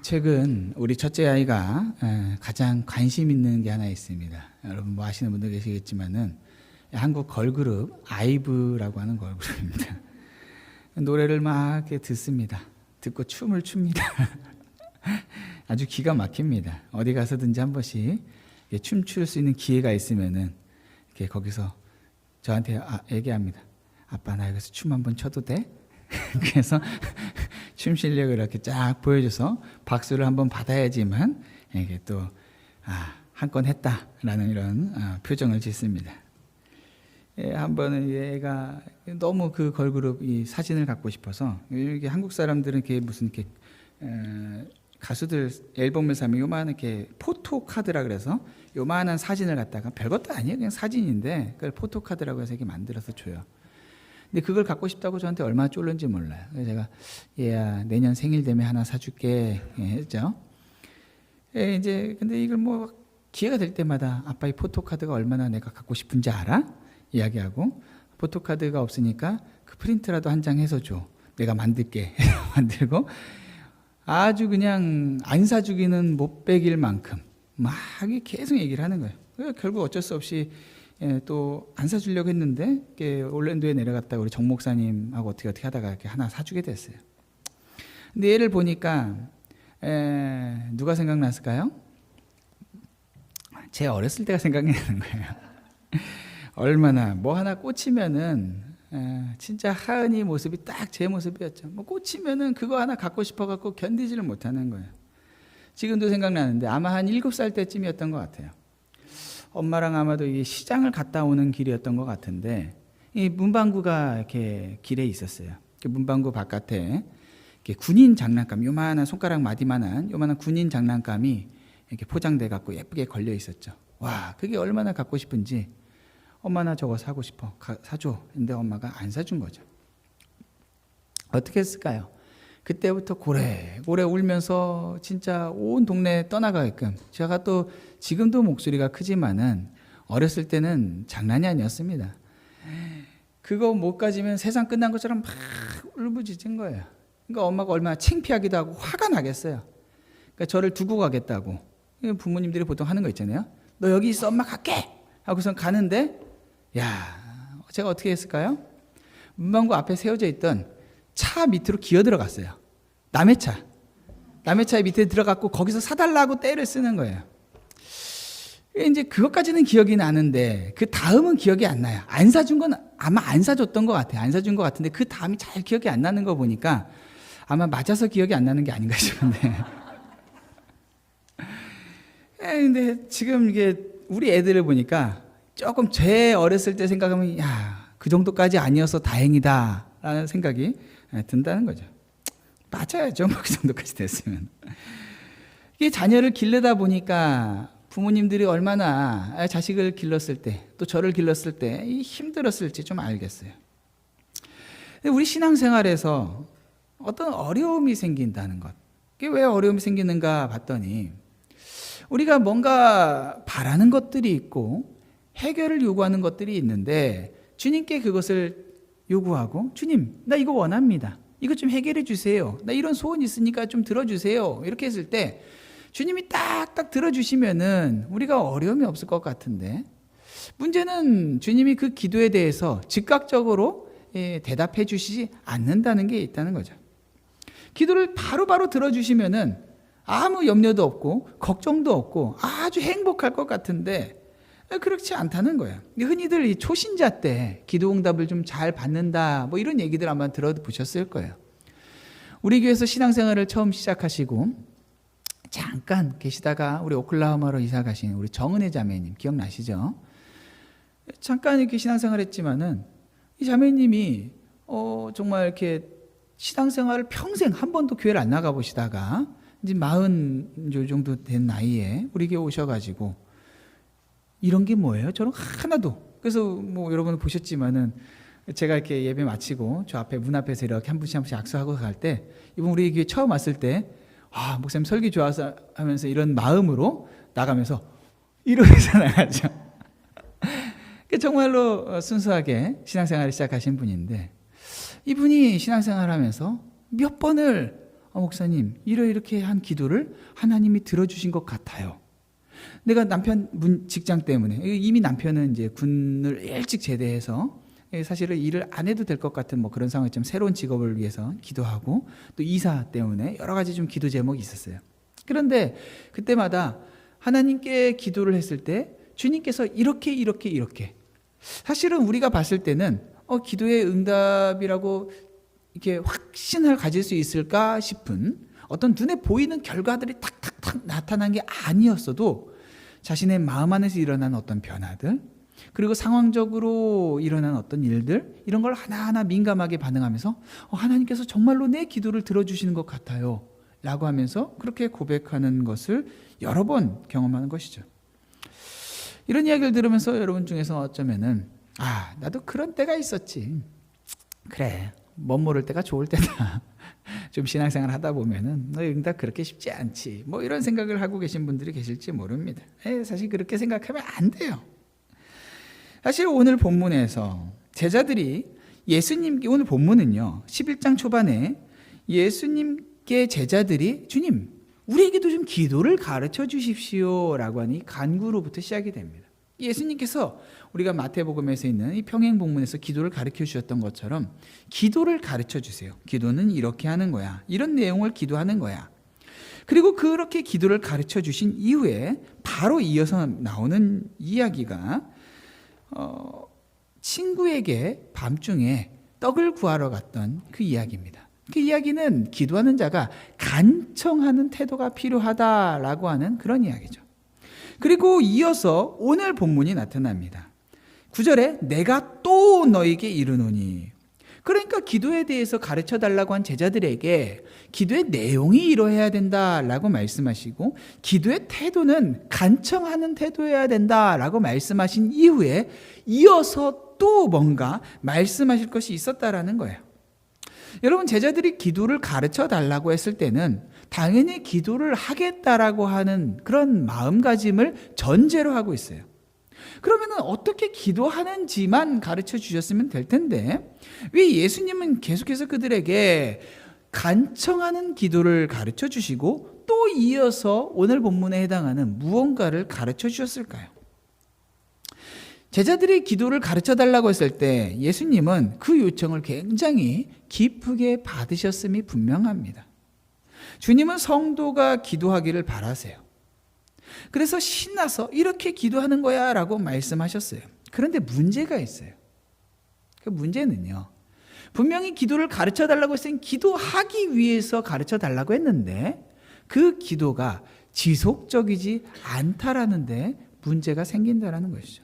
최근 우리 첫째 아이가 가장 관심 있는 게 하나 있습니다. 여러분 뭐 아시는 분들 계시겠지만은 한국 걸그룹 아이브라고 하는 걸그룹입니다. 노래를 막 이렇게 듣습니다. 듣고 춤을 춥니다. 아주 기가 막힙니다. 어디 가서든지 한 번씩 춤출 수 있는 기회가 있으면은 이렇게 거기서 저한테 얘기합니다. 아빠 나 여기서 춤 한번 춰도 돼? 그래서 춤 실력을 이렇게 쫙 보여줘서 박수를 한번 받아야지만 이게 또 한 건 했다라는 이런 표정을 짓습니다. 한 번은 얘가 너무 그 걸그룹 이 사진을 갖고 싶어서 이게 한국 사람들은 이렇게 무슨 이렇게 가수들 앨범을 사면 요만한 이렇게 포토 카드라 그래서 요만한 사진을 갖다가 별것도 아니에요. 그냥 사진인데 그걸 포토 카드라고 해서 이렇게 만들어서 줘요. 근데 그걸 갖고 싶다고 저한테 얼마나 쫄른지 몰라요. 그래서 제가 얘야 내년 생일 되면 하나 사줄게 했죠. 이제 근데 이걸 뭐 기회가 될 때마다 아빠 이 포토카드가 얼마나 내가 갖고 싶은지 알아? 이야기하고 포토카드가 없으니까 그 프린트라도 한 장 해서 줘. 내가 만들게. 만들고 아주 그냥 안 사주기는 못 빼길 만큼 막 계속 얘기를 하는 거예요. 결국 어쩔 수 없이 또 안 사주려고 했는데 올랜도에 내려갔다가 우리 정 목사님하고 어떻게 하다가 이렇게 하나 사주게 됐어요. 근데 얘를 보니까 누가 생각났을까요? 제 어렸을 때가 생각이 나는 거예요. 얼마나 뭐 하나 꽂히면은 진짜 하은이 모습이 딱 제 모습이었죠. 뭐 꽂히면은 그거 하나 갖고 싶어갖고 견디지를 못하는 거예요. 지금도 생각나는데 아마 한 7살 때쯤이었던 것 같아요. 엄마랑 아마도 이 시장을 갔다 오는 길이었던 것 같은데 이 문방구가 이렇게 길에 있었어요. 그 문방구 바깥에 이렇게 군인 장난감, 요만한 손가락 마디만한 요만한 군인 장난감이 이렇게 포장돼 갖고 예쁘게 걸려 있었죠. 와, 그게 얼마나 갖고 싶은지 엄마 나 저거 사고 싶어. 사줘. 근데 엄마가 안 사준 거죠. 어떻게 했을까요? 그때부터 고래고래 울면서 진짜 온 동네 떠나가게끔. 제가 또 지금도 목소리가 크지만은 어렸을 때는 장난이 아니었습니다. 그거 못 가지면 세상 끝난 것처럼 막 울부짖은 거예요. 그러니까 엄마가 얼마나 창피하기도 하고 화가 나겠어요. 그러니까 저를 두고 가겠다고. 부모님들이 보통 하는 거 있잖아요. 너 여기 있어, 엄마 갈게 하고선 가는데 야, 제가 어떻게 했을까요? 문방구 앞에 세워져 있던 차 밑으로 기어 들어갔어요. 남의 차의 밑에 들어갔고 거기서 사달라고 떼를 쓰는 거예요. 이제 그것까지는 기억이 나는데 그 다음은 기억이 안 나요. 안 사준 건 아마 안 사줬던 것 같아요. 안 사준 것 같은데 그 다음이 잘 기억이 안 나는 거 보니까 아마 맞아서 기억이 안 나는 게 아닌가 싶은데. 근데 지금 이게 우리 애들을 보니까 조금 제 어렸을 때 생각하면 그 정도까지 아니어서 다행이다 라는 생각이 든다는 거죠. 맞아야죠. 그 정도까지 됐으면. 이게 자녀를 기르다 보니까 부모님들이 얼마나 자식을 길렀을 때 또 저를 길렀을 때 힘들었을지 좀 알겠어요. 우리 신앙생활에서 어떤 어려움이 생긴다는 것. 이게 왜 어려움이 생기는가 봤더니 우리가 뭔가 바라는 것들이 있고 해결을 요구하는 것들이 있는데 주님께 그것을 요구하고 주님 나 이거 원합니다. 이거 좀 해결해 주세요. 나 이런 소원이 있으니까 좀 들어주세요. 이렇게 했을 때 주님이 딱딱 들어주시면은 우리가 어려움이 없을 것 같은데 문제는 주님이 그 기도에 대해서 즉각적으로 대답해 주시지 않는다는 게 있다는 거죠. 기도를 바로바로 들어주시면은 아무 염려도 없고 걱정도 없고 아주 행복할 것 같은데 그렇지 않다는 거예요. 흔히들 이 초신자 때 기도응답을 좀 잘 받는다 뭐 이런 얘기들 아마 들어보셨을 거예요. 우리 교회에서 신앙생활을 처음 시작하시고 잠깐 계시다가 우리 오클라호마로 이사 가신 우리 정은혜 자매님 기억나시죠? 잠깐 이렇게 신앙생활 했지만은 이 자매님이 정말 이렇게 신앙생활을 평생 한 번도 교회를 안 나가 보시다가 이제 40 정도 된 나이에 우리 교회 오셔가지고 이런 게 뭐예요? 저는 하나도. 그래서 뭐 여러분 보셨지만은 제가 이렇게 예배 마치고 저 앞에 문 앞에서 이렇게 한 분씩 악수하고 갈 때 이번 우리 교회 처음 왔을 때 목사님 설교 좋아서 하면서 이런 마음으로 나가면서 이러면서 나가죠. 정말로 순수하게 신앙생활을 시작하신 분인데 이분이 신앙생활을 하면서 몇 번을 목사님, 이렇게 한 기도를 하나님이 들어주신 것 같아요. 내가 남편 직장 때문에, 이미 남편은 이제 군을 일찍 제대해서 사실은 일을 안 해도 될 것 같은 그런 상황이 좀 새로운 직업을 위해서 기도하고, 또 이사 때문에 여러 가지 좀 기도 제목이 있었어요. 그런데 그때마다 하나님께 기도를 했을 때 주님께서 이렇게 사실은 우리가 봤을 때는 기도의 응답이라고 이렇게 확신을 가질 수 있을까 싶은 어떤 눈에 보이는 결과들이 탁탁탁 나타난 게 아니었어도 자신의 마음 안에서 일어난 어떤 변화들, 그리고 상황적으로 일어난 어떤 일들, 이런 걸 하나하나 민감하게 반응하면서 하나님께서 정말로 내 기도를 들어주시는 것 같아요 라고 하면서 그렇게 고백하는 것을 여러 번 경험하는 것이죠. 이런 이야기를 들으면서 여러분 중에서 어쩌면은 나도 그런 때가 있었지. 그래, 멋모를 때가 좋을 때다. 좀 신앙생활 하다 보면은 응답 그렇게 쉽지 않지. 이런 생각을 하고 계신 분들이 계실지 모릅니다. 사실 그렇게 생각하면 안 돼요. 사실 오늘 본문에서 제자들이 예수님께, 오늘 본문은요 11장 초반에 예수님께 제자들이 주님, 우리에게도 좀 기도를 가르쳐 주십시오 라고 하니 간구로부터 시작이 됩니다. 예수님께서 우리가 마태복음에서 있는 이 평행복문에서 기도를 가르쳐 주셨던 것처럼 기도를 가르쳐 주세요. 기도는 이렇게 하는 거야. 이런 내용을 기도하는 거야. 그리고 그렇게 기도를 가르쳐 주신 이후에 바로 이어서 나오는 이야기가 친구에게 밤중에 떡을 구하러 갔던 그 이야기입니다. 그 이야기는 기도하는 자가 간청하는 태도가 필요하다라고 하는 그런 이야기죠. 그리고 이어서 오늘 본문이 나타납니다. 9절에 내가 또 너에게 이르노니, 그러니까 기도에 대해서 가르쳐 달라고 한 제자들에게 기도의 내용이 이러해야 된다라고 말씀하시고, 기도의 태도는 간청하는 태도여야 된다라고 말씀하신 이후에 이어서 또 뭔가 말씀하실 것이 있었다라는 거예요. 여러분, 제자들이 기도를 가르쳐 달라고 했을 때는 당연히 기도를 하겠다라고 하는 그런 마음가짐을 전제로 하고 있어요. 그러면 어떻게 기도하는지만 가르쳐 주셨으면 될 텐데 왜 예수님은 계속해서 그들에게 간청하는 기도를 가르쳐 주시고 또 이어서 오늘 본문에 해당하는 무언가를 가르쳐 주셨을까요? 제자들이 기도를 가르쳐 달라고 했을 때 예수님은 그 요청을 굉장히 기쁘게 받으셨음이 분명합니다. 주님은 성도가 기도하기를 바라세요. 그래서 신나서 이렇게 기도하는 거야 라고 말씀하셨어요. 그런데 문제가 있어요. 그 문제는요, 분명히 기도를 가르쳐 달라고 했으니 기도하기 위해서 가르쳐 달라고 했는데 그 기도가 지속적이지 않다라는 데 문제가 생긴다라는 것이죠.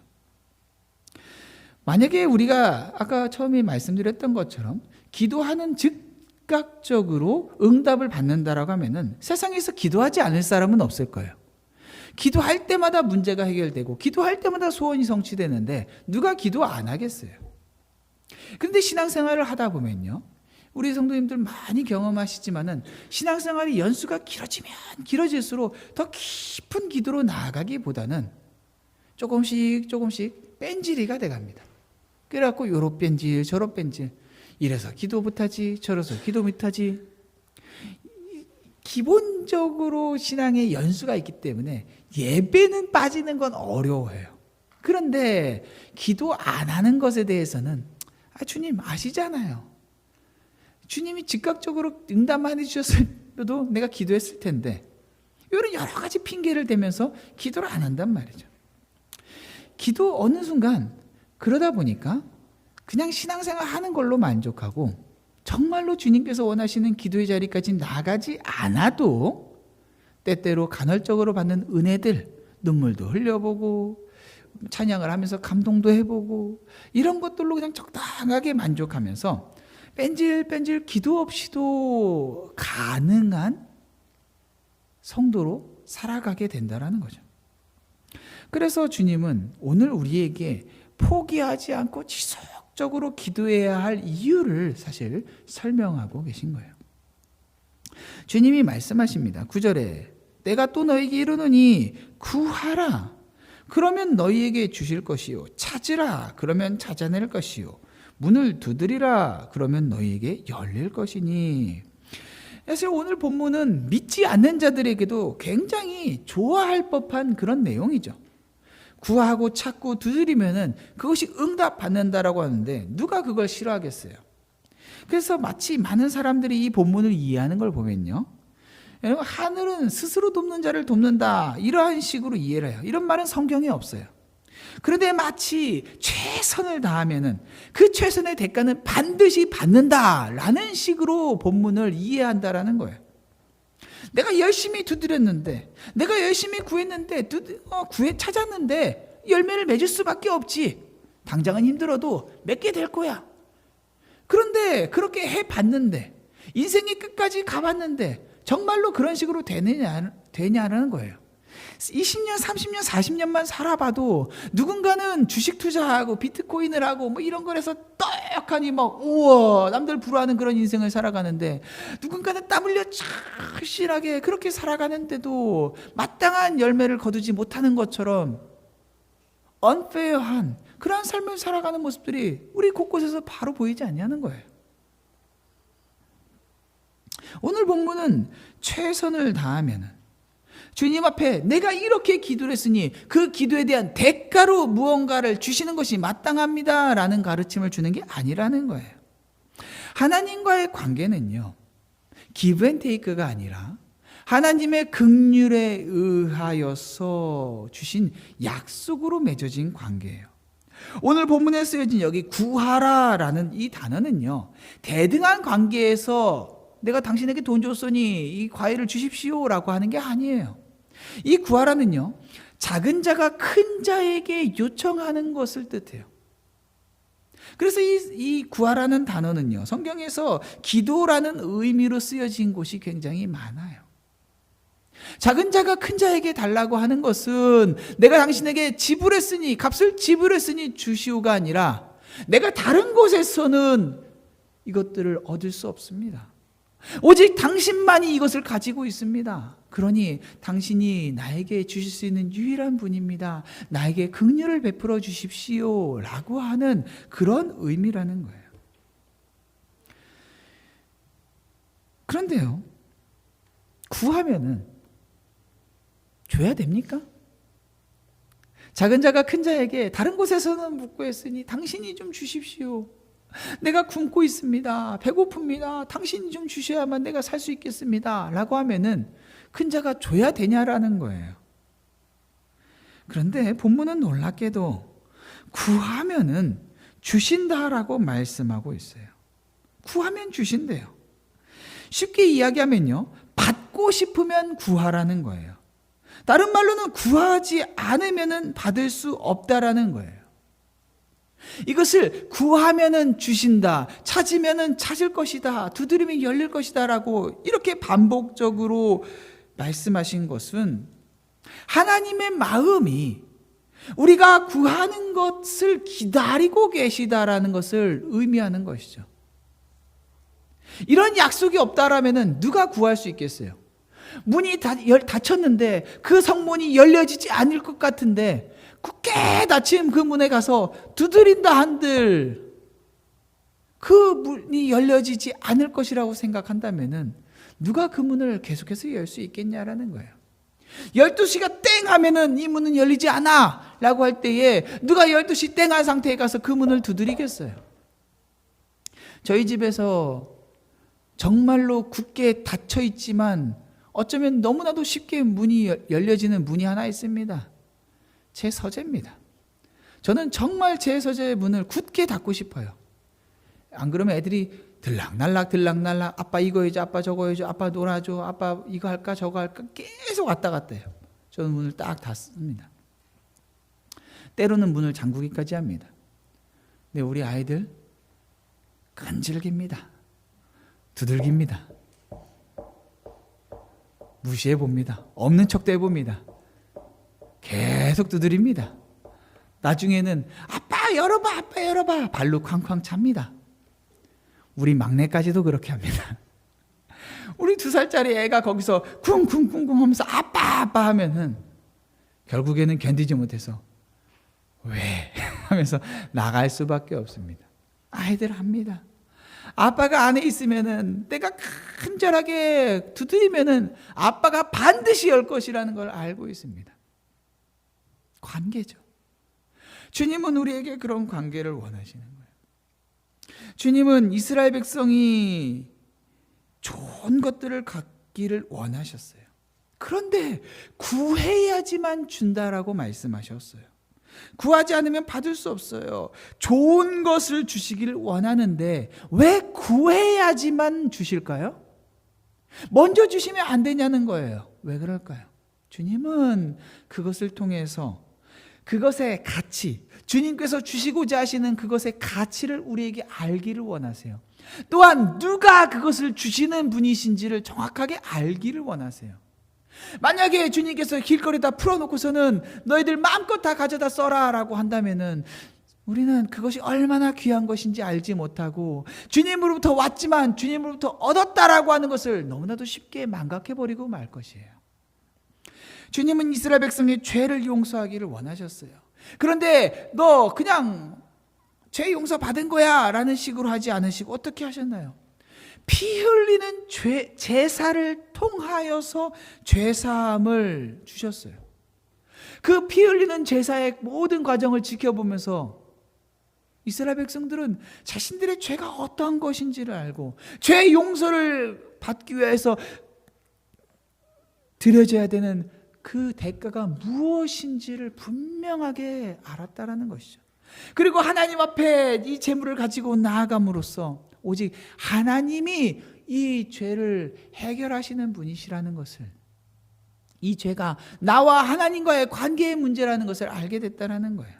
만약에 우리가 아까 처음에 말씀드렸던 것처럼 기도하는 즉각적으로 응답을 받는다라고 하면은 세상에서 기도하지 않을 사람은 없을 거예요. 기도할 때마다 문제가 해결되고 기도할 때마다 소원이 성취되는데 누가 기도 안 하겠어요? 그런데 신앙생활을 하다 보면요, 우리 성도님들 많이 경험하시지만은 신앙생활의 연수가 길어지면 길어질수록 더 깊은 기도로 나아가기보다는 조금씩 뺀질이가 돼갑니다. 그래갖고 요로 뺀질 저로 뺀질, 이래서 기도 못하지 저래서 기도 못하지. 기본적으로 신앙의 연수가 있기 때문에 예배는 빠지는 건 어려워요. 그런데 기도 안 하는 것에 대해서는 주님 아시잖아요. 주님이 즉각적으로 응답만 해주셨어도 내가 기도했을 텐데, 이런 여러 가지 핑계를 대면서 기도를 안 한단 말이죠. 기도 어느 순간 그러다 보니까 그냥 신앙생활 하는 걸로 만족하고 정말로 주님께서 원하시는 기도의 자리까지 나가지 않아도 때때로 간헐적으로 받는 은혜들, 눈물도 흘려보고 찬양을 하면서 감동도 해보고 이런 것들로 그냥 적당하게 만족하면서 뺀질뺀질 기도 없이도 가능한 성도로 살아가게 된다는 거죠. 그래서 주님은 오늘 우리에게 포기하지 않고 지속적으로 기도해야 할 이유를 사실 설명하고 계신 거예요. 주님이 말씀하십니다. 9절에 내가 또 너에게 이르노니 구하라 그러면 너희에게 주실 것이요, 찾으라 그러면 찾아낼 것이요, 문을 두드리라 그러면 너희에게 열릴 것이니. 사실 오늘 본문은 믿지 않는 자들에게도 굉장히 좋아할 법한 그런 내용이죠. 구하고 찾고 두드리면은 그것이 응답받는다라고 하는데 누가 그걸 싫어하겠어요? 그래서 마치 많은 사람들이 이 본문을 이해하는 걸 보면요, 여러분, 하늘은 스스로 돕는 자를 돕는다, 이러한 식으로 이해를 해요. 이런 말은 성경에 없어요. 그런데 마치 최선을 다하면은 그 최선의 대가는 반드시 받는다라는 식으로 본문을 이해한다라는 거예요. 내가 열심히 두드렸는데, 내가 열심히 구했는데, 찾았는데 열매를 맺을 수밖에 없지. 당장은 힘들어도 맺게 될 거야. 그런데 그렇게 해봤는데, 인생의 끝까지 가봤는데 정말로 그런 식으로 되냐는 거예요. 20년, 30년, 40년만 살아봐도 누군가는 주식 투자하고 비트코인을 하고 뭐 이런 걸 해서 떡하니 막 우와 남들 부러워하는 그런 인생을 살아가는데, 누군가는 땀 흘려 착실하게 그렇게 살아가는데도 마땅한 열매를 거두지 못하는 것처럼 unfair한 그러한 삶을 살아가는 모습들이 우리 곳곳에서 바로 보이지 않냐는 거예요. 오늘 본문은 최선을 다하면은, 주님 앞에 내가 이렇게 기도를 했으니 그 기도에 대한 대가로 무언가를 주시는 것이 마땅합니다 라는 가르침을 주는 게 아니라는 거예요. 하나님과의 관계는요, 기브 앤 테이크가 아니라 하나님의 긍휼에 의하여서 주신 약속으로 맺어진 관계예요. 오늘 본문에 쓰여진 여기 구하라라는 이 단어는요, 대등한 관계에서 내가 당신에게 돈 줬으니 이 과일을 주십시오라고 하는 게 아니에요. 이 구하라는요, 작은 자가 큰 자에게 요청하는 것을 뜻해요. 그래서 이 구하라는 단어는요, 성경에서 기도라는 의미로 쓰여진 곳이 굉장히 많아요. 작은 자가 큰 자에게 달라고 하는 것은 내가 당신에게 지불했으니, 값을 지불했으니 주시오가 아니라 내가 다른 곳에서는 이것들을 얻을 수 없습니다. 오직 당신만이 이것을 가지고 있습니다. 그러니 당신이 나에게 주실 수 있는 유일한 분입니다. 나에게 긍휼을 베풀어 주십시오 라고 하는 그런 의미라는 거예요. 그런데요, 구하면은 줘야 됩니까? 작은 자가 큰 자에게 다른 곳에서는 못 구했으니 당신이 좀 주십시오. 내가 굶고 있습니다. 배고픕니다. 당신이 좀 주셔야만 내가 살 수 있겠습니다 라고 하면은 큰 자가 줘야 되냐라는 거예요. 그런데 본문은 놀랍게도 구하면은 주신다라고 말씀하고 있어요. 구하면 주신대요. 쉽게 이야기하면요, 받고 싶으면 구하라는 거예요. 다른 말로는 구하지 않으면은 받을 수 없다라는 거예요. 이것을 구하면은 주신다, 찾으면은 찾을 것이다, 두드리면 열릴 것이다라고 이렇게 반복적으로 말씀하신 것은 하나님의 마음이 우리가 구하는 것을 기다리고 계시다라는 것을 의미하는 것이죠. 이런 약속이 없다라면은 누가 구할 수 있겠어요? 문이 닫혔는데 그 성문이 열려지지 않을 것 같은데 굳게 닫힌 그 문에 가서 두드린다 한들 그 문이 열려지지 않을 것이라고 생각한다면은 누가 그 문을 계속해서 열 수 있겠냐라는 거예요. 12시가 땡 하면은 이 문은 열리지 않아 라고 할 때에 누가 12시 땡 한 상태에 가서 그 문을 두드리겠어요? 저희 집에서 정말로 굳게 닫혀 있지만 어쩌면 너무나도 쉽게 문이 열려지는 문이 하나 있습니다. 제 서재입니다. 저는 정말 제 서재의 문을 굳게 닫고 싶어요. 안 그러면 애들이 들락날락 아빠 이거 해줘, 아빠 저거 해줘, 아빠 놀아줘, 아빠 이거 할까 저거 할까 계속 왔다 갔다 해요. 저는 문을 딱 닫습니다. 때로는 문을 잠그기까지 합니다. 근데 우리 아이들 끈질깁니다. 두들깁니다. 무시해 봅니다. 없는 척도 해봅니다. 계속 두드립니다. 나중에는 아빠 열어봐, 아빠 열어봐 발로 쾅쾅 찹니다. 우리 막내까지도 그렇게 합니다. 우리 2살짜리 애가 거기서 쿵쿵쿵쿵 하면서 아빠 아빠 하면은 결국에는 견디지 못해서 왜? 하면서 나갈 수밖에 없습니다. 아이들 합니다. 아빠가 안에 있으면은 내가 간절하게 두드리면은 아빠가 반드시 열 것이라는 걸 알고 있습니다. 관계죠. 주님은 우리에게 그런 관계를 원하시는 거예요. 주님은 이스라엘 백성이 좋은 것들을 갖기를 원하셨어요. 그런데 구해야지만 준다라고 말씀하셨어요. 구하지 않으면 받을 수 없어요. 좋은 것을 주시기를 원하는데 왜 구해야지만 주실까요? 먼저 주시면 안 되냐는 거예요. 왜 그럴까요? 주님은 그것을 통해서 그것의 가치, 주님께서 주시고자 하시는 그것의 가치를 우리에게 알기를 원하세요. 또한 누가 그것을 주시는 분이신지를 정확하게 알기를 원하세요. 만약에 주님께서 길거리다 풀어놓고서는 너희들 마음껏 다 가져다 써라 라고 한다면은 우리는 그것이 얼마나 귀한 것인지 알지 못하고 주님으로부터 왔지만 주님으로부터 얻었다라고 하는 것을 너무나도 쉽게 망각해버리고 말 것이에요. 주님은 이스라엘 백성의 죄를 용서하기를 원하셨어요. 그런데 너 그냥 죄 용서 받은 거야 라는 식으로 하지 않으시고 어떻게 하셨나요? 피 흘리는 제사를 통하여서 죄사함을 주셨어요. 그 피 흘리는 제사의 모든 과정을 지켜보면서 이스라엘 백성들은 자신들의 죄가 어떠한 것인지를 알고 죄 용서를 받기 위해서 드려져야 되는 그 대가가 무엇인지를 분명하게 알았다라는 것이죠. 그리고 하나님 앞에 이 제물을 가지고 나아감으로써 오직 하나님이 이 죄를 해결하시는 분이시라는 것을, 이 죄가 나와 하나님과의 관계의 문제라는 것을 알게 됐다는 거예요.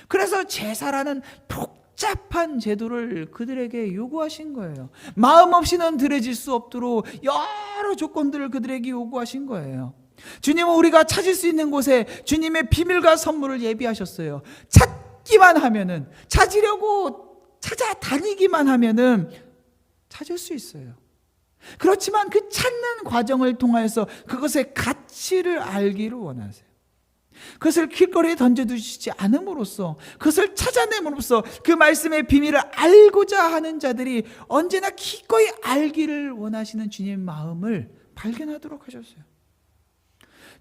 그래서 제사라는 복잡한 제도를 그들에게 요구하신 거예요. 마음 없이는 드려질 수 없도록 여러 조건들을 그들에게 요구하신 거예요. 주님은 우리가 찾을 수 있는 곳에 주님의 비밀과 선물을 예비하셨어요. 찾기만 하면은, 찾으려고 찾아다니기만 하면은 찾을 수 있어요. 그렇지만 그 찾는 과정을 통해서 그것의 가치를 알기를 원하세요. 그것을 길거리에 던져두시지 않음으로써, 그것을 찾아냄으로써 그 말씀의 비밀을 알고자 하는 자들이 언제나 기꺼이 알기를 원하시는 주님의 마음을 발견하도록 하셨어요.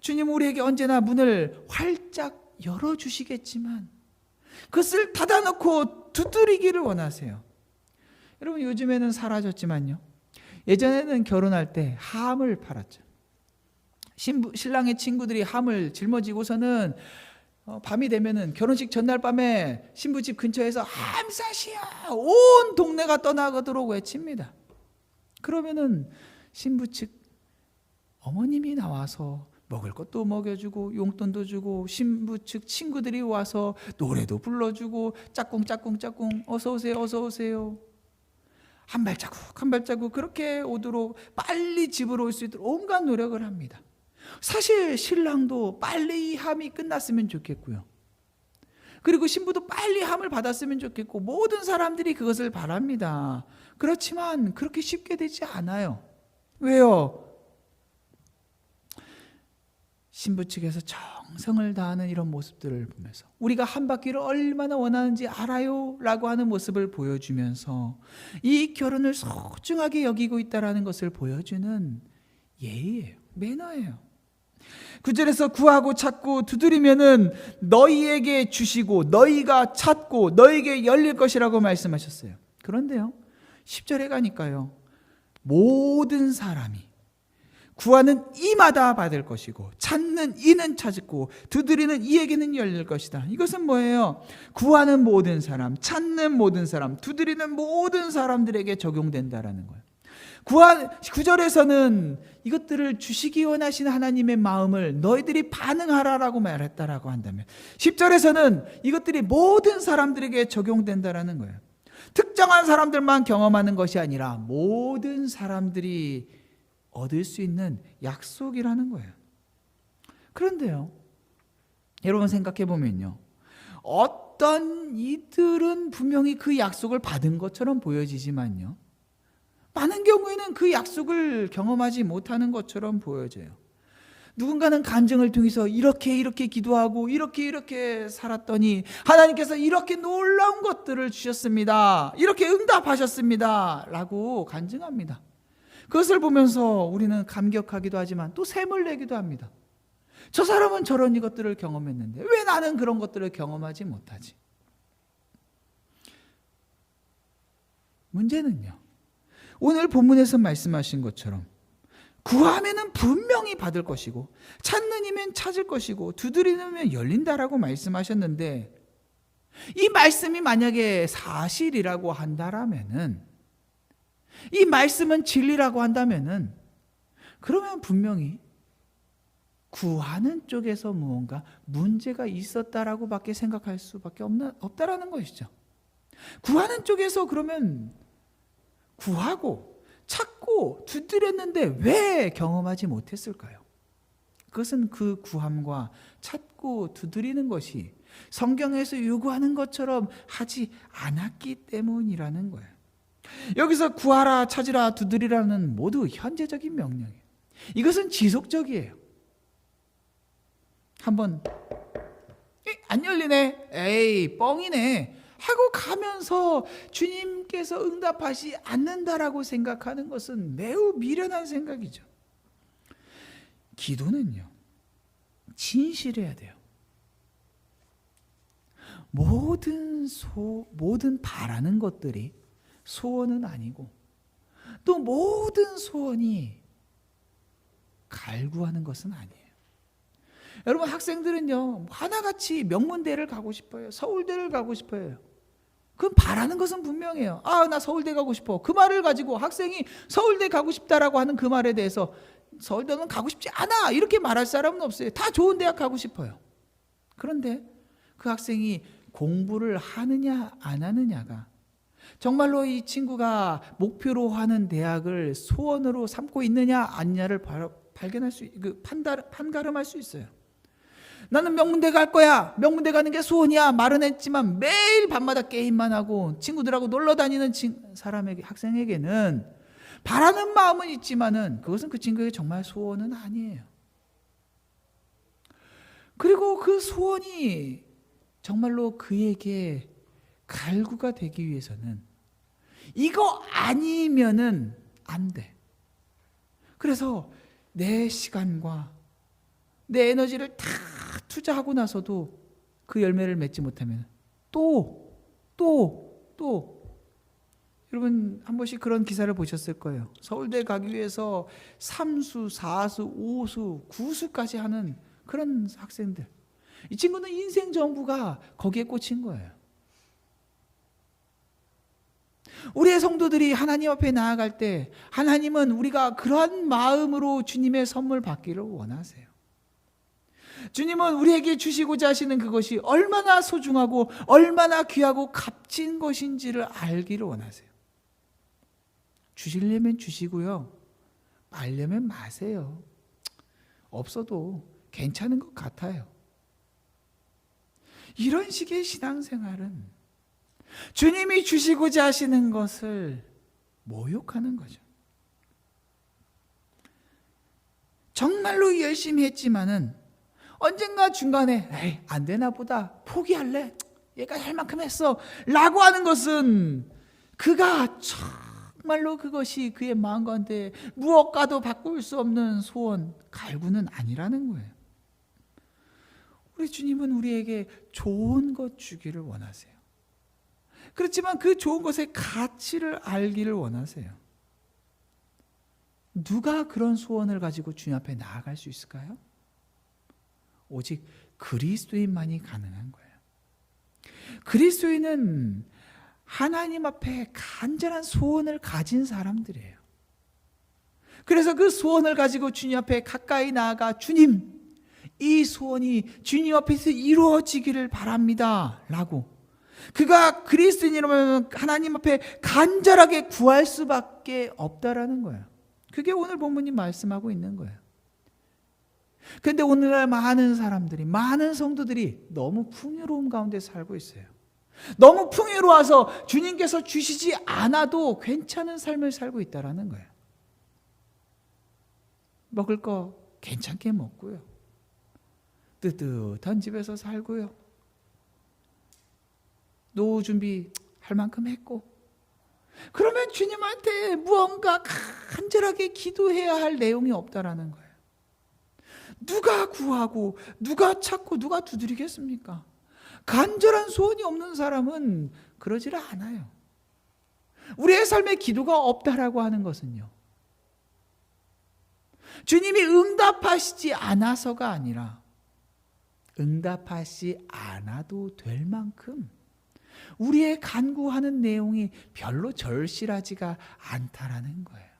주님은 우리에게 언제나 문을 활짝 열어주시겠지만 그것을 닫아놓고 두드리기를 원하세요. 여러분, 요즘에는 사라졌지만요, 예전에는 결혼할 때 함을 팔았죠. 신랑의 친구들이 함을 짊어지고서는 밤이 되면은 결혼식 전날 밤에 신부집 근처에서 함사시야 온 동네가 떠나가도록 외칩니다. 그러면은 신부 측 어머님이 나와서 먹을 것도 먹여주고 용돈도 주고 신부 측 친구들이 와서 노래도 불러주고 짝꿍 어서 오세요 어서 오세요 한 발자국 그렇게 오도록 빨리 집으로 올 수 있도록 온갖 노력을 합니다. 사실 신랑도 빨리 함이 끝났으면 좋겠고요, 그리고 신부도 빨리 함을 받았으면 좋겠고 모든 사람들이 그것을 바랍니다. 그렇지만 그렇게 쉽게 되지 않아요. 왜요? 신부 측에서 정성을 다하는 이런 모습들을 보면서 우리가 한 바퀴를 얼마나 원하는지 알아요? 라고 하는 모습을 보여주면서 이 결혼을 소중하게 여기고 있다는 것을 보여주는 예의예요. 매너예요. 9절에서 구하고 찾고 두드리면은 너희에게 주시고 너희가 찾고 너희에게 열릴 것이라고 말씀하셨어요. 그런데요, 10절에 가니까요, 모든 사람이 구하는 이마다 받을 것이고 찾는 이는 찾고 두드리는 이에게는 열릴 것이다. 이것은 뭐예요? 구하는 모든 사람, 찾는 모든 사람, 두드리는 모든 사람들에게 적용된다라는 거예요. 9절에서는 이것들을 주시기 원하시는 하나님의 마음을 너희들이 반응하라라고 말했다라고 한다면 10절에서는 이것들이 모든 사람들에게 적용된다라는 거예요. 특정한 사람들만 경험하는 것이 아니라 모든 사람들이 얻을 수 있는 약속이라는 거예요. 그런데요, 여러분 생각해 보면요, 어떤 이들은 분명히 그 약속을 받은 것처럼 보여지지만요, 많은 경우에는 그 약속을 경험하지 못하는 것처럼 보여져요. 누군가는 간증을 통해서 이렇게 기도하고 이렇게 살았더니 하나님께서 이렇게 놀라운 것들을 주셨습니다. 이렇게 응답하셨습니다. 라고 간증합니다. 그것을 보면서 우리는 감격하기도 하지만 또 샘을 내기도 합니다. 저 사람은 저런 것들을 경험했는데 왜 나는 그런 것들을 경험하지 못하지? 문제는요, 오늘 본문에서 말씀하신 것처럼 구하면은 분명히 받을 것이고 찾는 이면 찾을 것이고 두드리면 열린다라고 말씀하셨는데, 이 말씀이 만약에 사실이라고 한다라면은, 이 말씀은 진리라고 한다면은, 그러면 분명히 구하는 쪽에서 무언가 문제가 있었다라고 밖에 생각할 수밖에 없다라는 것이죠. 구하는 쪽에서 그러면 구하고 찾고 두드렸는데 왜 경험하지 못했을까요? 그것은 그 구함과 찾고 두드리는 것이 성경에서 요구하는 것처럼 하지 않았기 때문이라는 거예요. 여기서 구하라, 찾으라, 두드리라는 모두 현재적인 명령이에요. 이것은 지속적이에요. 한번 안 열리네, 에이 뻥이네 하고 가면서 주님께서 응답하지 않는다라고 생각하는 것은 매우 미련한 생각이죠. 기도는요, 진실해야 돼요. 모든 바라는 것들이 소원은 아니고, 또 모든 소원이 갈구하는 것은 아니에요. 여러분, 학생들은요, 하나같이 명문대를 가고 싶어요. 서울대를 가고 싶어요. 그럼 바라는 것은 분명해요. 나 서울대 가고 싶어. 그 말을 가지고 학생이 서울대 가고 싶다라고 하는 그 말에 대해서 서울대는 가고 싶지 않아 이렇게 말할 사람은 없어요. 다 좋은 대학 가고 싶어요. 그런데 그 학생이 공부를 하느냐 안 하느냐가 정말로 이 친구가 목표로 하는 대학을 소원으로 삼고 있느냐 아니냐를 발견할 수, 판가름할 수 있어요. 나는 명문대 갈 거야, 명문대 가는 게 소원이야 말은 했지만 매일 밤마다 게임만 하고 친구들하고 놀러 다니는 학생에게는 바라는 마음은 있지만은 그것은 그 친구에게 정말 소원은 아니에요. 그리고 그 소원이 정말로 그에게 갈구가 되기 위해서는 이거 아니면은 안 돼. 그래서 내 시간과 내 에너지를 다 투자하고 나서도 그 열매를 맺지 못하면 또 여러분 한 번씩 그런 기사를 보셨을 거예요. 서울대 가기 위해서 3수, 4수, 5수, 9수까지 하는 그런 학생들. 이 친구는 인생 전부가 거기에 꽂힌 거예요. 우리의 성도들이 하나님 앞에 나아갈 때 하나님은 우리가 그런 마음으로 주님의 선물 받기를 원하세요. 주님은 우리에게 주시고자 하시는 그것이 얼마나 소중하고 얼마나 귀하고 값진 것인지를 알기를 원하세요. 주시려면 주시고요, 말려면 마세요. 없어도 괜찮은 것 같아요. 이런 식의 신앙생활은 주님이 주시고자 하시는 것을 모욕하는 거죠. 정말로 열심히 했지만은 언젠가 중간에 에이, 안 되나 보다, 포기할래, 얘가 할 만큼 했어 라고 하는 것은 그가 정말로 그것이 그의 마음 가운데 무엇과도 바꿀 수 없는 소원, 갈구는 아니라는 거예요. 우리 주님은 우리에게 좋은 것 주기를 원하세요. 그렇지만 그 좋은 것의 가치를 알기를 원하세요. 누가 그런 소원을 가지고 주님 앞에 나아갈 수 있을까요? 오직 그리스도인만이 가능한 거예요. 그리스도인은 하나님 앞에 간절한 소원을 가진 사람들이에요. 그래서 그 소원을 가지고 주님 앞에 가까이 나아가 주님, 이 소원이 주님 앞에서 이루어지기를 바랍니다 라고, 그가 그리스도인이라면 하나님 앞에 간절하게 구할 수밖에 없다라는 거예요. 그게 오늘 본문이 말씀하고 있는 거예요. 그런데 오늘날 많은 사람들이, 많은 성도들이 너무 풍요로움 가운데 살고 있어요. 너무 풍요로워서 주님께서 주시지 않아도 괜찮은 삶을 살고 있다라는 거예요. 먹을 거 괜찮게 먹고요. 뜨뜻한 집에서 살고요. 노후 준비할 만큼 했고, 그러면 주님한테 무언가 간절하게 기도해야 할 내용이 없다라는 거예요. 누가 구하고 누가 찾고 누가 두드리겠습니까? 간절한 소원이 없는 사람은 그러지를 않아요. 우리의 삶에 기도가 없다라고 하는 것은요, 주님이 응답하시지 않아서가 아니라 응답하시 않아도 될 만큼 우리의 간구하는 내용이 별로 절실하지가 않다라는 거예요.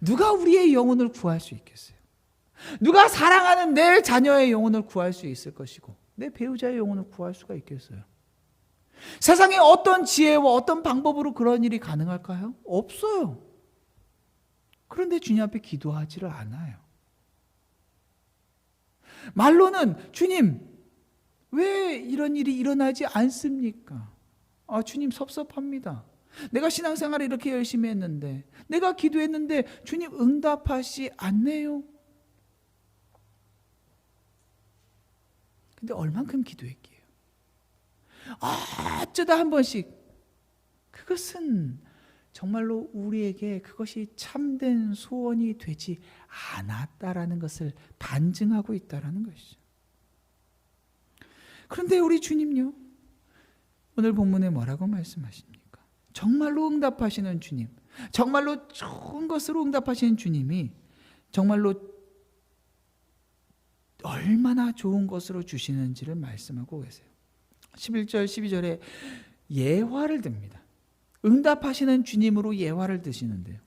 누가 우리의 영혼을 구할 수 있겠어요? 누가 사랑하는 내 자녀의 영혼을 구할 수 있을 것이고 내 배우자의 영혼을 구할 수가 있겠어요? 세상에 어떤 지혜와 어떤 방법으로 그런 일이 가능할까요? 없어요. 그런데 주님 앞에 기도하지를 않아요. 말로는 주님, 왜 이런 일이 일어나지 않습니까? 주님 섭섭합니다. 내가 신앙생활을 이렇게 열심히 했는데, 내가 기도했는데 주님 응답하시 않네요. 근데 얼만큼 기도했기에요? 어쩌다 한 번씩. 그것은 정말로 우리에게 그것이 참된 소원이 되지 않았다라는 것을 반증하고 있다라는 것이죠. 그런데 우리 주님요, 오늘 본문에 뭐라고 말씀하십니까? 정말로 응답하시는 주님, 정말로 좋은 것으로 응답하시는 주님이 정말로 얼마나 좋은 것으로 주시는지를 말씀하고 계세요. 11절 12절에 예화를 듭니다. 응답하시는 주님으로 예화를 드시는데요,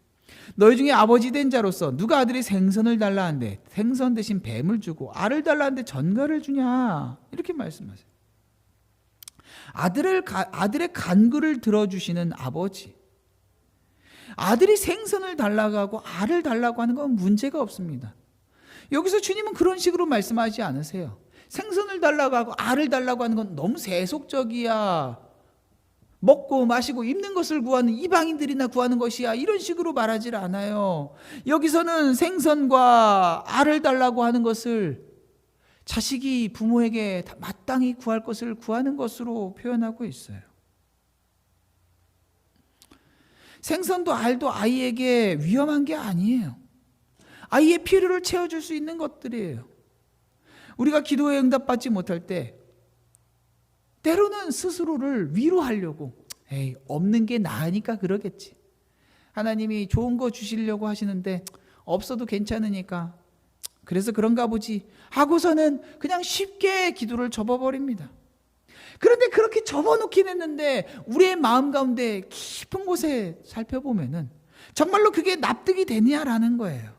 너희 중에 아버지 된 자로서 누가 아들이 생선을 달라 하는데 생선 대신 뱀을 주고 알을 달라 하는데 전갈을 주냐, 이렇게 말씀하세요. 아들의 간구를 들어주시는 아버지, 아들이 생선을 달라고 하고 알을 달라고 하는 건 문제가 없습니다. 여기서 주님은 그런 식으로 말씀하지 않으세요. 생선을 달라고 하고 알을 달라고 하는 건 너무 세속적이야, 먹고 마시고 입는 것을 구하는 이방인들이나 구하는 것이야, 이런 식으로 말하지 않아요. 여기서는 생선과 알을 달라고 하는 것을 자식이 부모에게 마땅히 구할 것을 구하는 것으로 표현하고 있어요. 생선도 알도 아이에게 위험한 게 아니에요. 아이의 필요를 채워줄 수 있는 것들이에요. 우리가 기도에 응답받지 못할 때 때로는 스스로를 위로하려고, 에이, 없는 게 나으니까 그러겠지, 하나님이 좋은 거 주시려고 하시는데 없어도 괜찮으니까 그래서 그런가 보지 하고서는 그냥 쉽게 기도를 접어버립니다. 그런데 그렇게 접어놓긴 했는데 우리의 마음 가운데 깊은 곳에 살펴보면은 정말로 그게 납득이 되냐라는 거예요.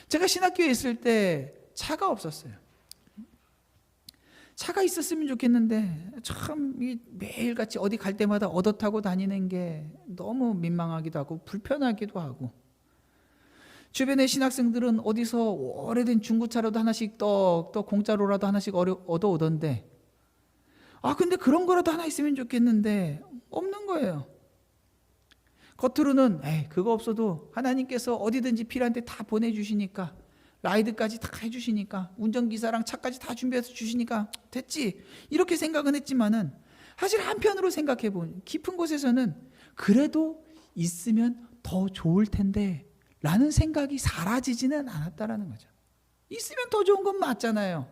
제가 신학교에 있을 때 차가 없었어요. 차가 있었으면 좋겠는데 참 매일같이 어디 갈 때마다 얻어 타고 다니는 게 너무 민망하기도 하고 불편하기도 하고, 주변의 신학생들은 어디서 오래된 중고차라도 하나씩 또 공짜로라도 하나씩 얻어 오던데, 근데 그런 거라도 하나 있으면 좋겠는데 없는 거예요. 겉으로는 그거 없어도 하나님께서 어디든지 필요한 데 다 보내주시니까, 라이드까지 다 해주시니까, 운전기사랑 차까지 다 준비해서 주시니까 됐지, 이렇게 생각은 했지만은 사실 한편으로 생각해보면 깊은 곳에서는 그래도 있으면 더 좋을 텐데 라는 생각이 사라지지는 않았다라는 거죠. 있으면 더 좋은 건 맞잖아요.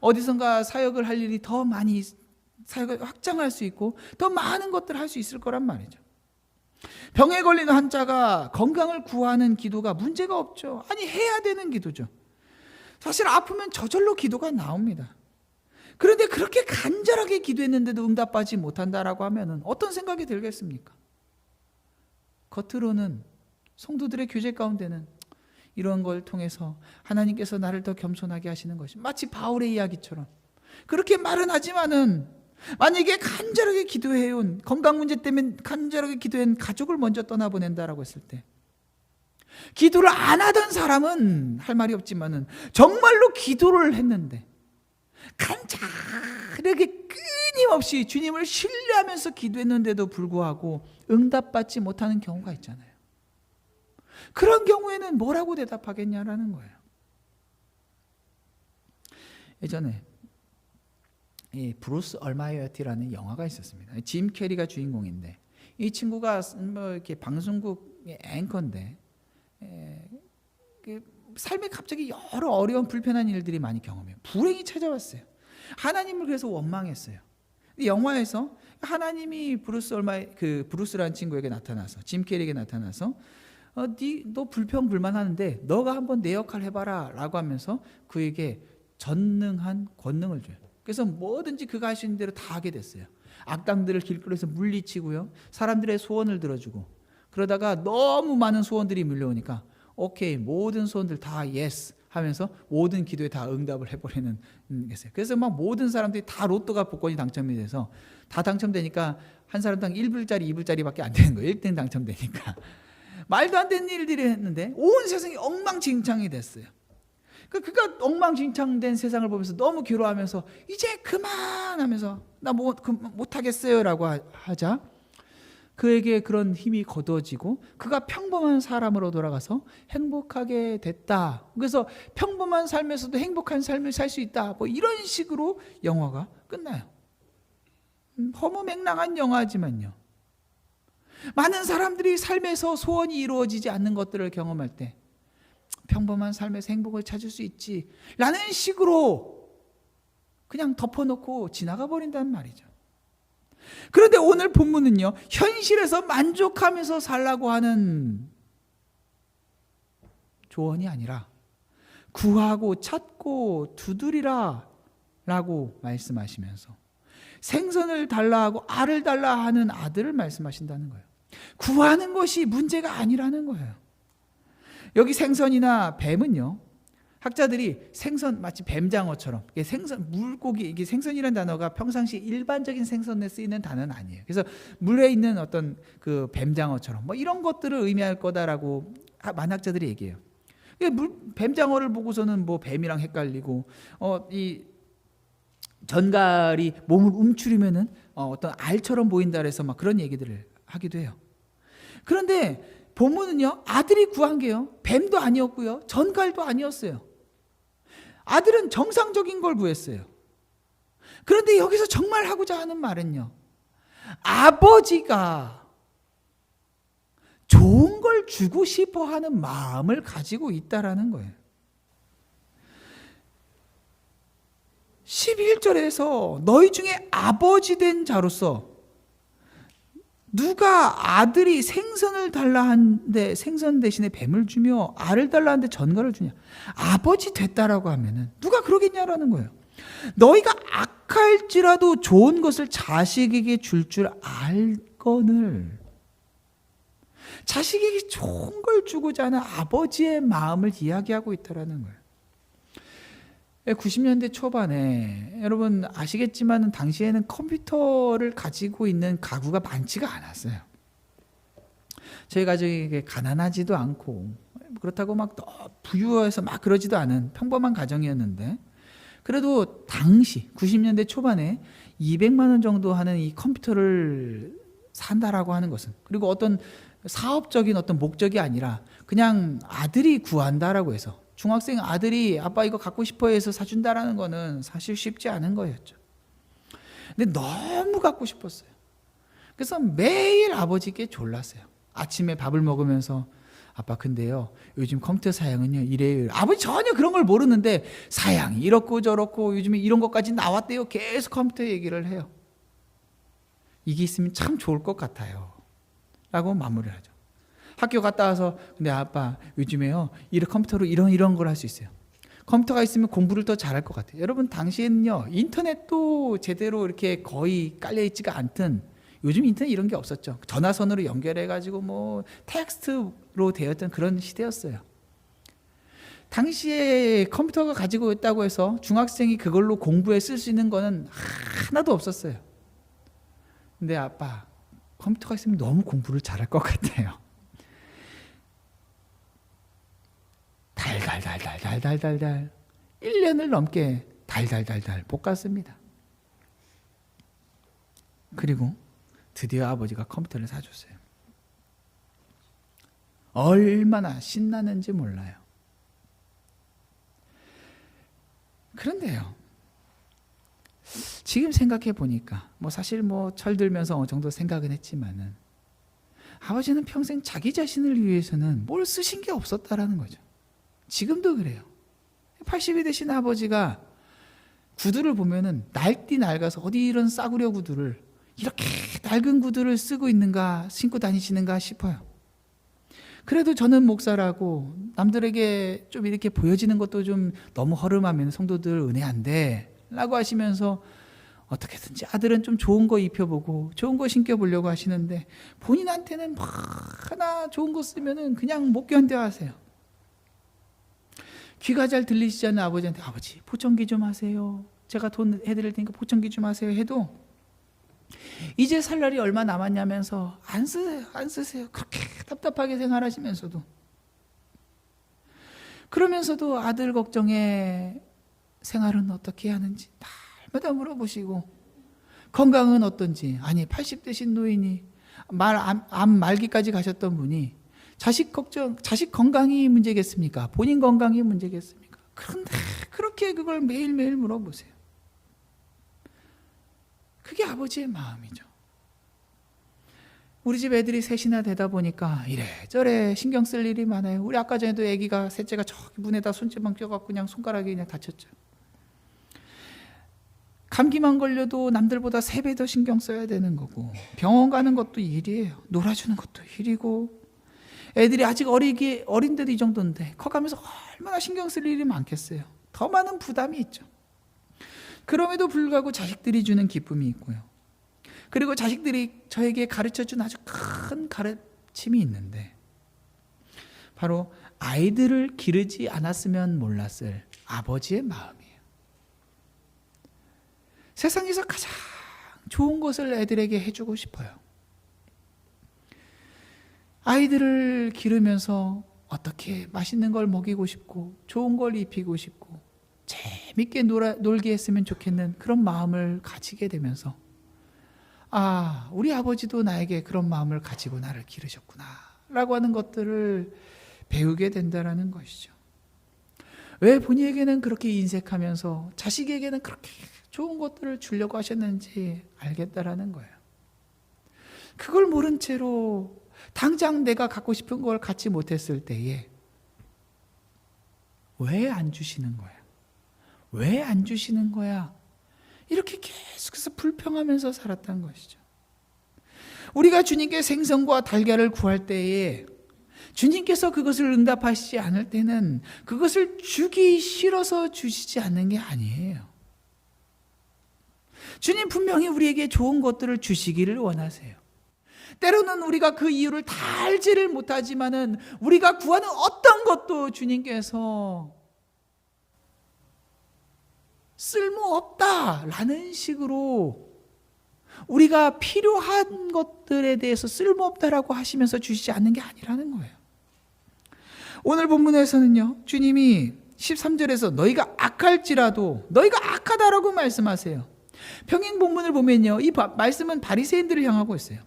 어디선가 사역을 할 일이 더 많이, 사역을 확장할 수 있고 더 많은 것들을 할 수 있을 거란 말이죠. 병에 걸린 환자가 건강을 구하는 기도가 문제가 없죠. 아니, 해야 되는 기도죠. 사실 아프면 저절로 기도가 나옵니다. 그런데 그렇게 간절하게 기도했는데도 응답받지 못한다라고 하면은 어떤 생각이 들겠습니까? 겉으로는, 성도들의 교제 가운데는 이런 걸 통해서 하나님께서 나를 더 겸손하게 하시는 것이, 마치 바울의 이야기처럼 그렇게 말은 하지만은 만약에 간절하게 기도해온, 건강 문제 때문에 간절하게 기도한 가족을 먼저 떠나보낸다라고 했을 때, 기도를 안 하던 사람은 할 말이 없지만은 정말로 기도를 했는데 간절하게 끊임없이 주님을 신뢰하면서 기도했는데도 불구하고 응답받지 못하는 경우가 있잖아요. 그런 경우에는 뭐라고 대답하겠냐라는 거예요. 예전에 이 브루스 얼마이어티라는 영화가 있었습니다. 짐 캐리가 주인공인데 이 친구가 뭐 이렇게 방송국의 앵커인데 삶에 갑자기 여러 어려운 불편한 일들이 많이 경험해요. 불행이 찾아왔어요. 하나님을 그래서 원망했어요. 근데 영화에서 하나님이 브루스라는 친구에게 나타나서 짐 캐리에게 나타나서 너 불평불만하는데 너가 한번 내 역할 해봐라 라고 하면서 그에게 전능한 권능을 줘요. 그래서 뭐든지 그가 할 수 있는 대로 다 하게 됐어요. 악당들을 길거리에서 물리치고요, 사람들의 소원을 들어주고, 그러다가 너무 많은 소원들이 밀려오니까 오케이, 모든 소원들 다 예스 하면서 모든 기도에 다 응답을 해버리는 게 있어요. 그래서 막 모든 사람들이 다 로또가 복권이 당첨이 돼서 다 당첨되니까 한 사람당 1불짜리 2불짜리밖에 안 되는 거예요. 1등 당첨되니까. 말도 안 되는 일들이 했는데 온 세상이 엉망진창이 됐어요. 그가 엉망진창된 세상을 보면서 너무 괴로워하면서 이제 그만하면서 나 못하겠어요 라고 하자 그에게 그런 힘이 거두어지고 그가 평범한 사람으로 돌아가서 행복하게 됐다. 그래서 평범한 삶에서도 행복한 삶을 살 수 있다. 뭐 이런 식으로 영화가 끝나요. 허무맹랑한 영화지만요, 많은 사람들이 삶에서 소원이 이루어지지 않는 것들을 경험할 때 평범한 삶에서 행복을 찾을 수 있지 라는 식으로 그냥 덮어놓고 지나가 버린단 말이죠. 그런데 오늘 본문은요, 현실에서 만족하면서 살라고 하는 조언이 아니라 구하고 찾고 두드리라 라고 말씀하시면서 생선을 달라 하고 알을 달라 하는 아들을 말씀하신다는 거예요. 구하는 것이 문제가 아니라는 거예요. 여기 생선이나 뱀은요, 학자들이 생선 마치 뱀장어처럼 생선, 물고기, 이게 생선이라는 단어가 평상시 일반적인 생선에 쓰이는 단어는 아니에요. 그래서 물에 있는 어떤 그 뱀장어처럼 뭐 이런 것들을 의미할 거다라고 만학자들이 얘기해요. 뱀장어를 보고서는 뭐 뱀이랑 헷갈리고 이 전갈이 몸을 움츠리면은 어떤 알처럼 보인다 그래서 막 그런 얘기들을 하기도 해요. 그런데 본문은요, 아들이 구한 게요, 뱀도 아니었고요, 전갈도 아니었어요. 아들은 정상적인 걸 구했어요. 그런데 여기서 정말 하고자 하는 말은요, 아버지가 좋은 걸 주고 싶어 하는 마음을 가지고 있다라는 거예요. 11절에서 너희 중에 아버지 된 자로서 누가 아들이 생선을 달라 하는데 생선 대신에 뱀을 주며 알을 달라 하는데 전갈을 주냐? 아버지 됐다라고 하면은 누가 그러겠냐라는 거예요. 너희가 악할지라도 좋은 것을 자식에게 줄 알거늘. 자식에게 좋은 걸 주고자 하는 아버지의 마음을 이야기하고 있다라는 거예요. 90년대 초반에 여러분 아시겠지만 당시에는 컴퓨터를 가지고 있는 가구가 많지가 않았어요. 저희 가족이 가난하지도 않고 그렇다고 막 부유해서 막 그러지도 않은 평범한 가정이었는데, 그래도 당시 90년대 초반에 200만 원 정도 하는 이 컴퓨터를 산다라고 하는 것은, 그리고 어떤 사업적인 어떤 목적이 아니라 그냥 아들이 구한다라고 해서, 중학생 아들이 아빠 이거 갖고 싶어 해서 사준다라는 거는 사실 쉽지 않은 거였죠. 근데 너무 갖고 싶었어요. 그래서 매일 아버지께 졸랐어요. 아침에 밥을 먹으면서 아빠 근데요 요즘 컴퓨터 사양은요 이래요. 아버지 전혀 그런 걸 모르는데 사양이 이렇고 저렇고 요즘에 이런 것까지 나왔대요. 계속 컴퓨터 얘기를 해요. 이게 있으면 참 좋을 것 같아요 라고 마무리를 하죠. 학교 갔다 와서 근데 아빠 요즘에요 이런 컴퓨터로 이런 걸 할 수 있어요. 컴퓨터가 있으면 공부를 더 잘할 것 같아요. 여러분 당시에는요 인터넷도 제대로 이렇게 거의 깔려있지가 않던, 요즘 인터넷 이런 게 없었죠. 전화선으로 연결해가지고 뭐 텍스트로 되었던 그런 시대였어요. 당시에 컴퓨터가 가지고 있다고 해서 중학생이 그걸로 공부에 쓸 수 있는 거는 하나도 없었어요. 근데 아빠 컴퓨터가 있으면 너무 공부를 잘할 것 같아요. 달달달달달달달 1년을 넘게 달달달달 볶았습니다. 그리고 드디어 아버지가 컴퓨터를 사줬어요. 얼마나 신나는지 몰라요. 그런데요, 지금 생각해 보니까 사실 철들면서 어느 정도 생각은 했지만은 아버지는 평생 자기 자신을 위해서는 뭘 쓰신 게 없었다라는 거죠. 지금도 그래요. 80이 되신 아버지가 구두를 보면은 낡디 낡아서 어디 이런 싸구려 구두를, 이렇게 낡은 구두를 쓰고 있는가, 신고 다니시는가 싶어요. 그래도 저는 목사라고 남들에게 좀 이렇게 보여지는 것도 좀 너무 허름하면 성도들 은혜 안 돼 라고 하시면서 어떻게든지 아들은 좀 좋은 거 입혀보고 좋은 거 신겨보려고 하시는데, 본인한테는 하나 좋은 거 쓰면은 그냥 못 견뎌 하세요. 귀가 잘 들리시지 않는 아버지한테 아버지 보청기 좀 하세요, 제가 돈 해드릴 테니까 보청기 좀 하세요 해도 이제 살 날이 얼마 남았냐면서 안 쓰세요. 그렇게 답답하게 생활하시면서도, 그러면서도 아들 걱정에 생활은 어떻게 하는지 날마다 물어보시고, 건강은 어떤지. 아니 80되신 노인이 암 말기까지 가셨던 분이 자식 건강이 문제겠습니까? 본인 건강이 문제겠습니까? 그런데 그렇게 그걸 매일매일 물어보세요. 그게 아버지의 마음이죠. 우리 집 애들이 셋이나 되다 보니까 이래저래 신경 쓸 일이 많아요. 우리 아까 전에도 애기가 셋째가 저기 문에다 손짓만 껴갖고 그냥 손가락이 그냥 다쳤죠. 감기만 걸려도 남들보다 3배 더 신경 써야 되는 거고, 병원 가는 것도 일이에요. 놀아주는 것도 일이고, 애들이 아직 어린데도 이 정도인데 커가면서 얼마나 신경 쓸 일이 많겠어요. 더 많은 부담이 있죠. 그럼에도 불구하고 자식들이 주는 기쁨이 있고요. 그리고 자식들이 저에게 가르쳐준 아주 큰 가르침이 있는데, 바로 아이들을 기르지 않았으면 몰랐을 아버지의 마음이에요. 세상에서 가장 좋은 것을 애들에게 해주고 싶어요. 아이들을 기르면서 어떻게 맛있는 걸 먹이고 싶고 좋은 걸 입히고 싶고 재밌게 놀게 했으면 좋겠는 그런 마음을 가지게 되면서, 우리 아버지도 나에게 그런 마음을 가지고 나를 기르셨구나 라고 하는 것들을 배우게 된다는 것이죠. 왜 본인에게는 그렇게 인색하면서 자식에게는 그렇게 좋은 것들을 주려고 하셨는지 알겠다라는 거예요. 그걸 모른 채로 당장 내가 갖고 싶은 걸 갖지 못했을 때에 왜 안 주시는 거야? 왜 안 주시는 거야? 이렇게 계속해서 불평하면서 살았던 것이죠. 우리가 주님께 생선과 달걀을 구할 때에 주님께서 그것을 응답하시지 않을 때는 그것을 주기 싫어서 주시지 않는 게 아니에요. 주님 분명히 우리에게 좋은 것들을 주시기를 원하세요. 때로는 우리가 그 이유를 다 알지를 못하지만은 우리가 구하는 어떤 것도 주님께서 쓸모없다라는 식으로, 우리가 필요한 것들에 대해서 쓸모없다라고 하시면서 주시지 않는 게 아니라는 거예요. 오늘 본문에서는요, 주님이 13절에서 너희가 악할지라도, 너희가 악하다라고 말씀하세요. 평행 본문을 보면요, 이 말씀은 바리새인들을 향하고 있어요.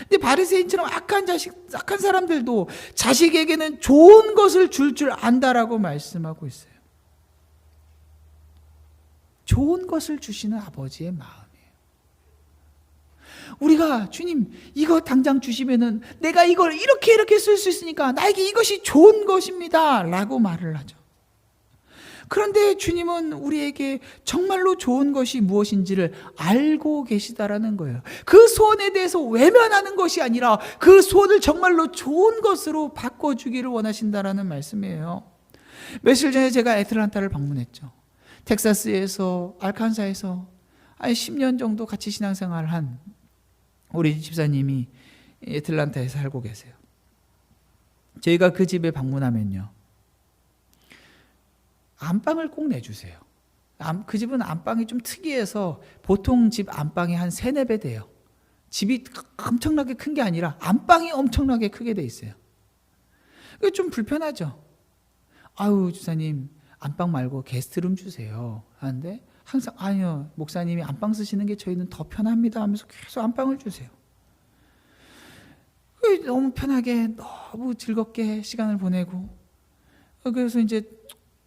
근데 바리새인처럼 악한 사람들도 자식에게는 좋은 것을 줄 안다라고 말씀하고 있어요. 좋은 것을 주시는 아버지의 마음이에요. 우리가 주님 이거 당장 주시면은 내가 이걸 이렇게 쓸 수 있으니까 나에게 이것이 좋은 것입니다 라고 말을 하죠. 그런데 주님은 우리에게 정말로 좋은 것이 무엇인지를 알고 계시다라는 거예요. 그 소원에 대해서 외면하는 것이 아니라 그 소원을 정말로 좋은 것으로 바꿔주기를 원하신다라는 말씀이에요. 며칠 전에 제가 애틀란타를 방문했죠. 텍사스에서, 알칸사에서 10년 정도 같이 신앙생활을 한 우리 집사님이 애틀란타에 살고 계세요. 저희가 그 집에 방문하면요, 안방을 꼭 내주세요. 그 집은 안방이 좀 특이해서 보통 집 안방이 한 3-4배 돼요. 집이 엄청나게 큰 게 아니라 안방이 엄청나게 크게 돼 있어요. 그게 좀 불편하죠. 집사님 안방 말고 게스트룸 주세요 하는데, 항상 아니요 목사님이 안방 쓰시는 게 저희는 더 편합니다 하면서 계속 안방을 주세요. 너무 편하게 너무 즐겁게 시간을 보내고 그래서 이제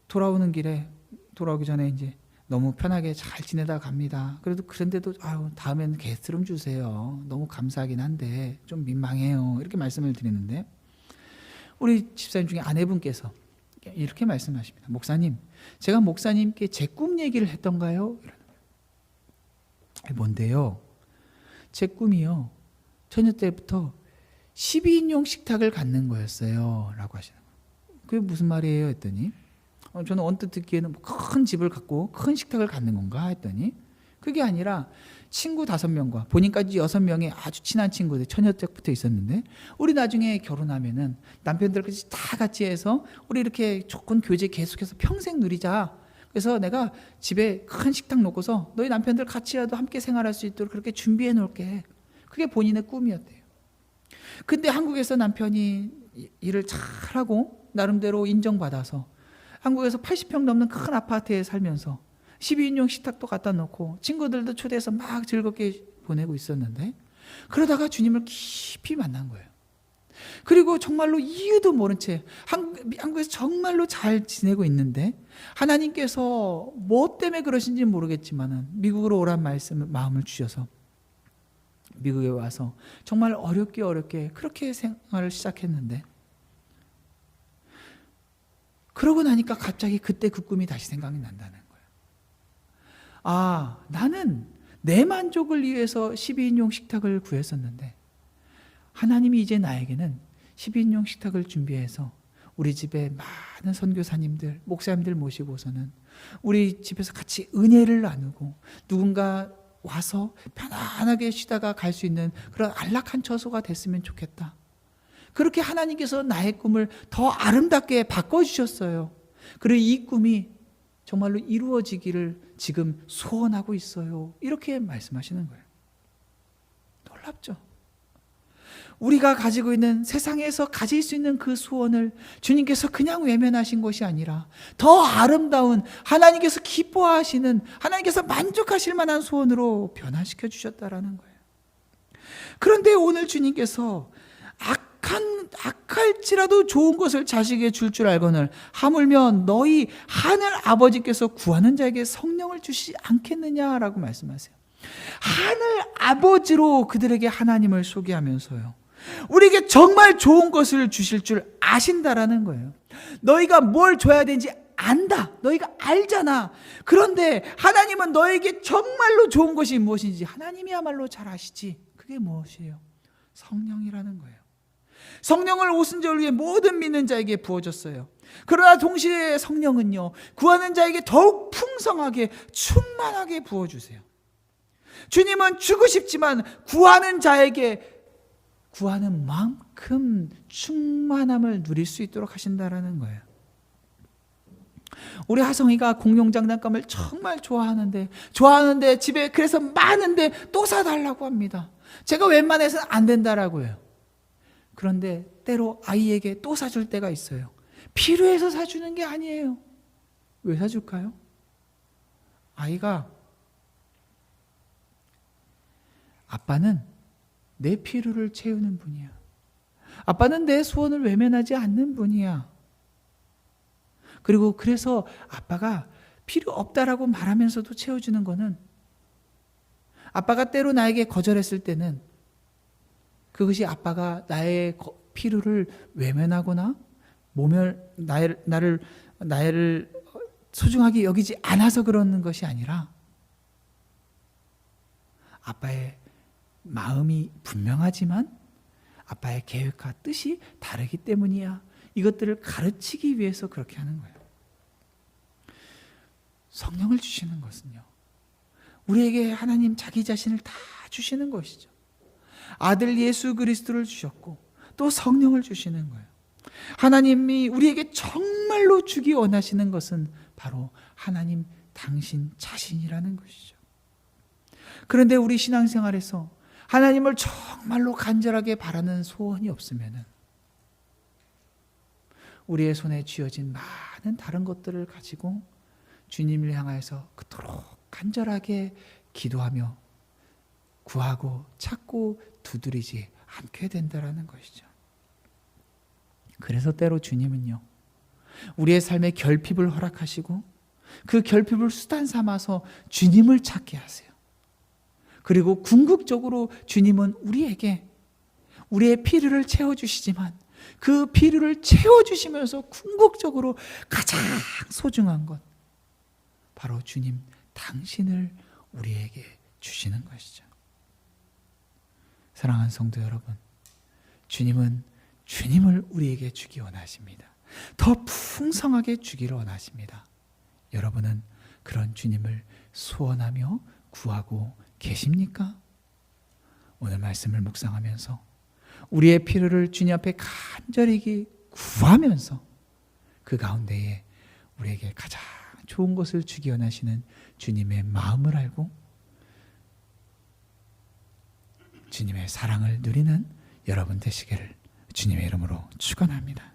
돌아오기 전에 이제 너무 편하게 잘 지내다 갑니다. 그런데도 다음엔 게스트 룸 주세요. 너무 감사하긴 한데 좀 민망해요. 이렇게 말씀을 드리는데 우리 집사님 중에 아내분께서 이렇게 말씀하십니다. 목사님, 제가 목사님께 제 꿈 얘기를 했던가요? 뭔데요? 제 꿈이요. 처녀 때부터 12인용 식탁을 갖는 거였어요. 라고 하시는 거예요. 그게 무슨 말이에요? 했더니 저는 언뜻 듣기에는 큰 집을 갖고 큰 식탁을 갖는 건가 했더니 그게 아니라 친구 5명과 본인까지 6명의 아주 친한 친구들 처녀 때부터 있었는데 우리 나중에 결혼하면은 남편들까지 다 같이 해서 우리 이렇게 좋은 교제 계속해서 평생 누리자. 그래서 내가 집에 큰 식탁 놓고서 너희 남편들 같이라도 함께 생활할 수 있도록 그렇게 준비해 놓을게. 그게 본인의 꿈이었대요. 근데 한국에서 남편이 일을 잘하고 나름대로 인정받아서 한국에서 80평 넘는 큰 아파트에 살면서 12인용 식탁도 갖다 놓고 친구들도 초대해서 막 즐겁게 보내고 있었는데 그러다가 주님을 깊이 만난 거예요. 그리고 정말로 이유도 모른 채 한국에서 정말로 잘 지내고 있는데 하나님께서 뭐 때문에 그러신지 모르겠지만 미국으로 오란 마음을 주셔서 미국에 와서 정말 어렵게 그렇게 생활을 시작했는데 그러고 나니까 갑자기 그때 그 꿈이 다시 생각이 난다는 거예요. 나는 내 만족을 위해서 12인용 식탁을 구했었는데 하나님이 이제 나에게는 12인용 식탁을 준비해서 우리 집에 많은 선교사님들, 목사님들 모시고서는 우리 집에서 같이 은혜를 나누고 누군가 와서 편안하게 쉬다가 갈 수 있는 그런 안락한 처소가 됐으면 좋겠다. 그렇게 하나님께서 나의 꿈을 더 아름답게 바꿔주셨어요. 그리고 이 꿈이 정말로 이루어지기를 지금 소원하고 있어요. 이렇게 말씀하시는 거예요. 놀랍죠? 우리가 가지고 있는 세상에서 가질 수 있는 그 소원을 주님께서 그냥 외면하신 것이 아니라 더 아름다운 하나님께서 기뻐하시는 하나님께서 만족하실 만한 소원으로 변화시켜 주셨다라는 거예요. 그런데 오늘 주님께서 악할지라도 좋은 것을 자식에게 줄 알거늘 하물며 너희 하늘 아버지께서 구하는 자에게 성령을 주시지 않겠느냐라고 말씀하세요. 하늘 아버지로 그들에게 하나님을 소개하면서요. 우리에게 정말 좋은 것을 주실 줄 아신다라는 거예요. 너희가 뭘 줘야 되는지 안다. 너희가 알잖아. 그런데 하나님은 너에게 정말로 좋은 것이 무엇인지 하나님이야말로 잘 아시지. 그게 무엇이에요? 성령이라는 거예요. 성령을 오순절 위에 모든 믿는 자에게 부어줬어요. 그러나 동시에 성령은요, 구하는 자에게 더욱 풍성하게 충만하게 부어주세요. 주님은 주고 싶지만 구하는 자에게 구하는 만큼 충만함을 누릴 수 있도록 하신다라는 거예요. 우리 하성이가 공룡 장난감을 정말 좋아하는데 집에 그래서 많은데 또 사달라고 합니다. 제가 웬만해서는 안 된다라고 해요. 그런데 때로 아이에게 또 사줄 때가 있어요. 필요해서 사주는 게 아니에요. 왜 사줄까요? 아이가 아빠는 내 필요를 채우는 분이야. 아빠는 내 소원을 외면하지 않는 분이야. 그리고 그래서 아빠가 필요 없다라고 말하면서도 채워주는 거는 아빠가 때로 나에게 거절했을 때는 그것이 아빠가 나의 필요를 외면하거나 나를 소중하게 여기지 않아서 그러는 것이 아니라 아빠의 마음이 분명하지만 아빠의 계획과 뜻이 다르기 때문이야. 이것들을 가르치기 위해서 그렇게 하는 거예요. 성령을 주시는 것은요, 우리에게 하나님 자기 자신을 다 주시는 것이죠. 아들 예수 그리스도를 주셨고 또 성령을 주시는 거예요. 하나님이 우리에게 정말로 주기 원하시는 것은 바로 하나님 당신 자신이라는 것이죠. 그런데 우리 신앙생활에서 하나님을 정말로 간절하게 바라는 소원이 없으면 우리의 손에 쥐어진 많은 다른 것들을 가지고 주님을 향해서 그토록 간절하게 기도하며 구하고 찾고 두드리지 않게 된다라는 것이죠. 그래서 때로 주님은요, 우리의 삶에 결핍을 허락하시고 그 결핍을 수단 삼아서 주님을 찾게 하세요. 그리고 궁극적으로 주님은 우리에게 우리의 필요를 채워주시지만 그 필요를 채워주시면서 궁극적으로 가장 소중한 것, 바로 주님 당신을 우리에게 주시는 것이죠. 사랑하는 성도 여러분, 주님은 주님을 우리에게 주기 원하십니다. 더 풍성하게 주기를 원하십니다. 여러분은 그런 주님을 소원하며 구하고 계십니까? 오늘 말씀을 묵상하면서 우리의 필요를 주님 앞에 간절히 구하면서 그 가운데에 우리에게 가장 좋은 것을 주기 원하시는 주님의 마음을 알고 주님의 사랑을 누리는 여러분 되시기를 주님의 이름으로 축원합니다.